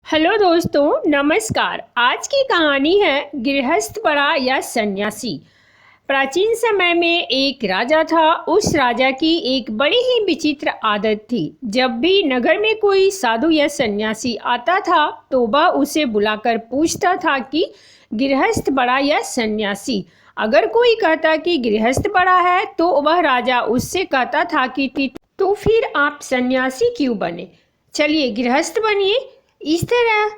Hello दोस्तों, नमस्कार। आज की कहानी है गृहस्थ बड़ा या सन्यासी। प्राचीन समय में एक राजा था। उस राजा की एक बड़ी ही विचित्र आदत थी। जब भी नगर में कोई साधु या सन्यासी आता था तो वह उसे बुलाकर पूछता था कि गृहस्थ बड़ा या सन्यासी। अगर कोई कहता कि गृहस्थ बड़ा है तो वह राजा उससे कहता था कि तो फिर आप सन्यासी क्यों बने? चलिए गृहस्थ बनिए। इस तरह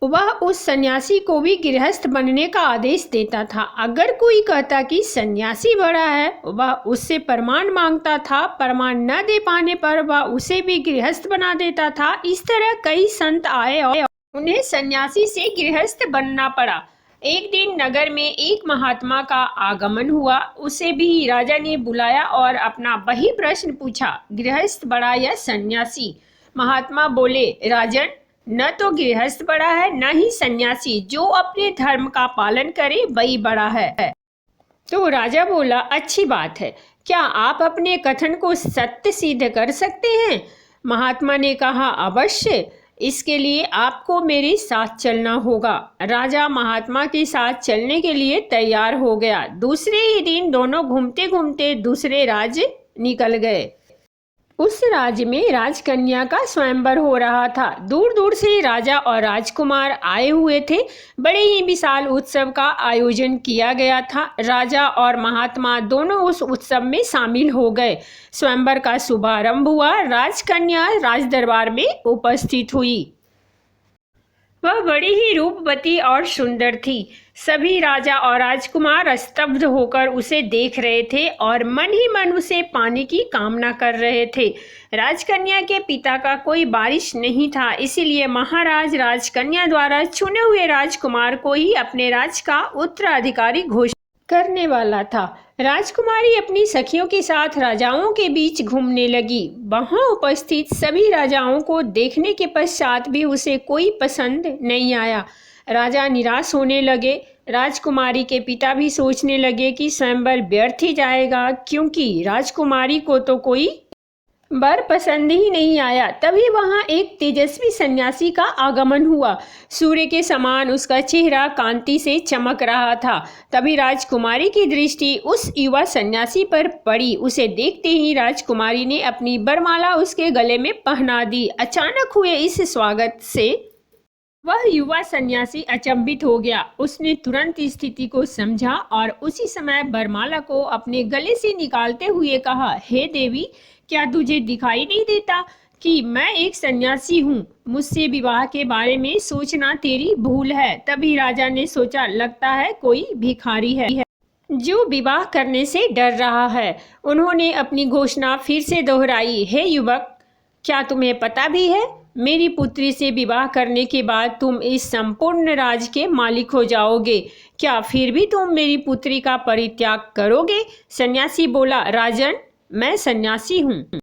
वह उस सन्यासी को भी गृहस्थ बनने का आदेश देता था। अगर कोई कहता कि सन्यासी बड़ा है, वह उससे प्रमाण मांगता था। प्रमाण न दे पाने पर वह उसे भी गृहस्थ बना देता था। इस तरह कई संत आए और उन्हें सन्यासी से गृहस्थ बनना पड़ा। एक दिन नगर में एक महात्मा का आगमन हुआ। उसे भी राजा ने बुलाया और अपना वही प्रश्न पूछा, गृहस्थ बड़ा या सन्यासी? महात्मा बोले, राजन, न तो गृहस्थ बड़ा है न ही सन्यासी। जो अपने धर्म का पालन करे वही बड़ा है। तो राजा बोला, अच्छी बात है। क्या आप अपने कथन को सत्य सिद्ध कर सकते हैं? महात्मा ने कहा, अवश्य। इसके लिए आपको मेरे साथ चलना होगा। राजा महात्मा के साथ चलने के लिए तैयार हो गया। दूसरे ही दिन दोनों घूमते घूमते दूसरे राज्य निकल गए। उस राज्य में राजकन्या का स्वयंवर हो रहा था। दूर दूर से राजा और राजकुमार आए हुए थे। बड़े ही विशाल उत्सव का आयोजन किया गया था। राजा और महात्मा दोनों उस उत्सव में शामिल हो गए। स्वयंवर का शुभारंभ हुआ। राजकन्या राजदरबार में उपस्थित हुई। वह बड़ी ही रूपवती और सुंदर थी। सभी राजा और राजकुमार स्तब्ध होकर उसे देख रहे थे और मन ही मन उसे पाने की कामना कर रहे थे। राजकन्या के पिता का कोई वारिस नहीं था, इसीलिए महाराज राजकन्या द्वारा चुने हुए राजकुमार को ही अपने राज का उत्तराधिकारी घोषित करने वाला था। राजकुमारी अपनी सखियों के साथ राजाओं के बीच घूमने लगी। वहां उपस्थित सभी राजाओं को देखने के पश्चात भी उसे कोई पसंद नहीं आया। राजा निराश होने लगे। राजकुमारी के पिता भी सोचने लगे कि स्वयंवर व्यर्थ ही जाएगा, क्योंकि राजकुमारी को तो कोई वर पसंद ही नहीं आया। तभी वहां एक तेजस्वी सन्यासी का आगमन हुआ। सूर्य के समान उसका चेहरा कांति से चमक रहा था। तभी राजकुमारी की दृष्टि उस युवा सन्यासी पर पड़ी। उसे देखते ही राजकुमारी ने अपनी वरमाला उसके गले में पहना दी। अचानक हुए इस स्वागत से वह युवा सन्यासी अचंभित हो गया। उसने तुरंत स्थिति को समझा और उसी समय वरमाला को अपने गले से निकालते हुए कहा, हे देवी, क्या तुझे दिखाई नहीं देता कि मैं एक सन्यासी हूँ? मुझसे विवाह के बारे में सोचना तेरी भूल है। तभी राजा ने सोचा, लगता है कोई भिखारी है जो विवाह करने से डर रहा है। उन्होंने अपनी घोषणा फिर से दोहराई, हे युवक, क्या तुम्हें पता भी है, मेरी पुत्री से विवाह करने के बाद तुम इस संपूर्ण राज के मालिक हो जाओगे। क्या फिर भी तुम मेरी पुत्री का परित्याग करोगे? सन्यासी बोला, राजन, मैं सन्यासी हूँ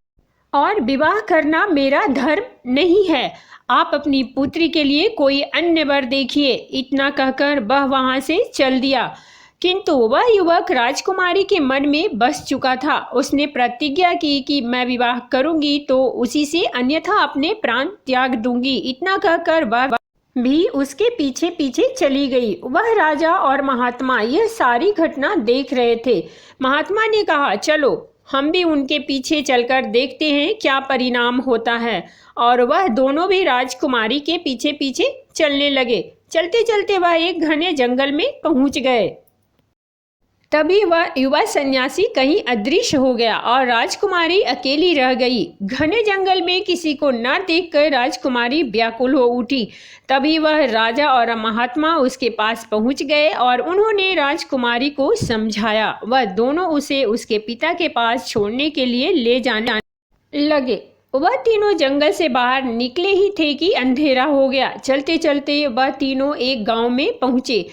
और विवाह करना मेरा धर्म नहीं है। आप अपनी पुत्री के लिए कोई अन्य वर देखिए। इतना कहकर वह वहां से चल दिया। किंतु वह युवक राजकुमारी के मन में बस चुका था। उसने प्रतिज्ञा की कि मैं विवाह करूंगी तो उसी से, अन्यथा अपने प्राण त्याग दूंगी। इतना कहकर वह भी उसके पीछे पीछे चली गई। वह राजा और महात्मा यह सारी घटना देख रहे थे। महात्मा ने कहा, चलो हम भी उनके पीछे चलकर देखते हैं क्या परिणाम होता है। और वह दोनों भी राजकुमारी के पीछे पीछे चलने लगे। चलते चलते वह एक घने जंगल में पहुंच गए। तभी वह युवा सन्यासी कहीं अदृश्य हो गया और राजकुमारी अकेली रह गई। घने जंगल में किसी को न देखकर राजकुमारी व्याकुल हो उठी। तभी वह राजा और महात्मा उसके पास पहुंच गए और उन्होंने राजकुमारी को समझाया। वह दोनों उसे उसके पिता के पास छोड़ने के लिए ले जाने लगे। वह तीनों जंगल से बाहर निकले ही थे कि अंधेरा हो गया। चलते चलते वह तीनों एक गांव में पहुंचे।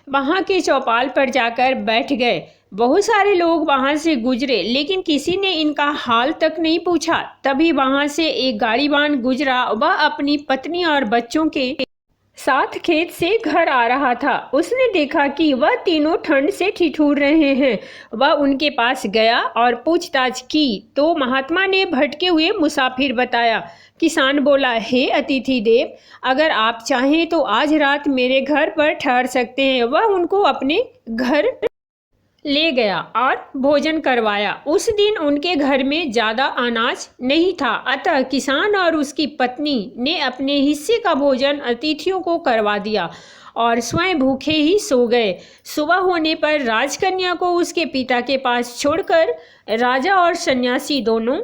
वहां के चौपाल पर जाकर बैठ गए। बहुत सारे लोग वहां से गुजरे, लेकिन किसी ने इनका हाल तक नहीं पूछा। तभी वहां से एक गाड़ीवान गुजरा। वह अपनी पत्नी और बच्चों के साथ खेत से घर आ रहा था। उसने देखा कि वह तीनों ठंड से ठिठुर रहे हैं। वह उनके पास गया और पूछताछ की तो महात्मा ने भटके हुए मुसाफिर बताया। किसान बोला, हे अतिथि देव, अगर आप चाहें तो आज रात मेरे घर पर ठहर सकते हैं। वह उनको अपने घर ले गया और भोजन करवाया। उस दिन उनके घर में ज़्यादा अनाज नहीं था, अतः किसान और उसकी पत्नी ने अपने हिस्से का भोजन अतिथियों को करवा दिया और स्वयं भूखे ही सो गए। सुबह होने पर राजकन्या को उसके पिता के पास छोड़कर राजा और सन्यासी दोनों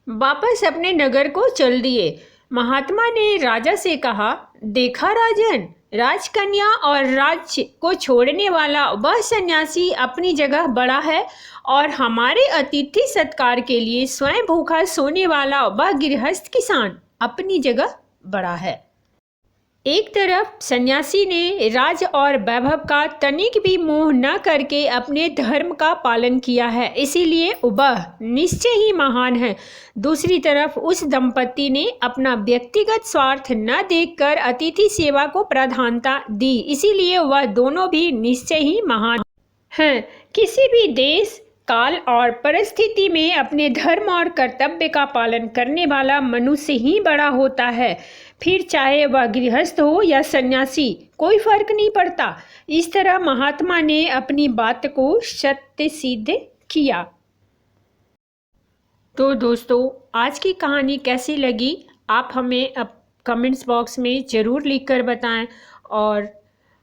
वापस अपने नगर को चल दिए। महात्मा ने राजा से कहा, देखा राजन, राजकन्या और राज्य को छोड़ने वाला वह सन्यासी अपनी जगह बड़ा है और हमारे अतिथि सत्कार के लिए स्वयं भूखा सोने वाला वह गृहस्थ किसान अपनी जगह बड़ा है। एक तरफ सन्यासी ने राज और वैभव का तनिक भी मोह न करके अपने धर्म का पालन किया है, इसीलिए वह निश्चय ही महान है। दूसरी तरफ उस दंपति ने अपना व्यक्तिगत स्वार्थ न देखकर अतिथि सेवा को प्रधानता दी, इसीलिए वह दोनों भी निश्चय ही महान हैं। किसी भी देश, काल और परिस्थिति में अपने धर्म और कर्तव्य का पालन करने वाला मनुष्य ही बड़ा होता है, फिर चाहे वह गृहस्थ हो या सन्यासी, कोई फर्क नहीं पड़ता। इस तरह महात्मा ने अपनी बात को सत्य सिद्ध किया। तो दोस्तों, आज की कहानी कैसी लगी आप हमें अब कमेंट्स बॉक्स में ज़रूर लिखकर बताएं, और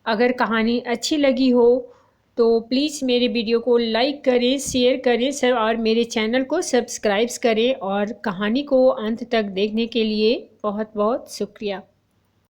अगर कहानी अच्छी लगी हो तो प्लीज़ मेरे वीडियो को लाइक करें, शेयर करें सर, और मेरे चैनल को सब्सक्राइब करें। और कहानी को अंत तक देखने के लिए बहुत बहुत शुक्रिया।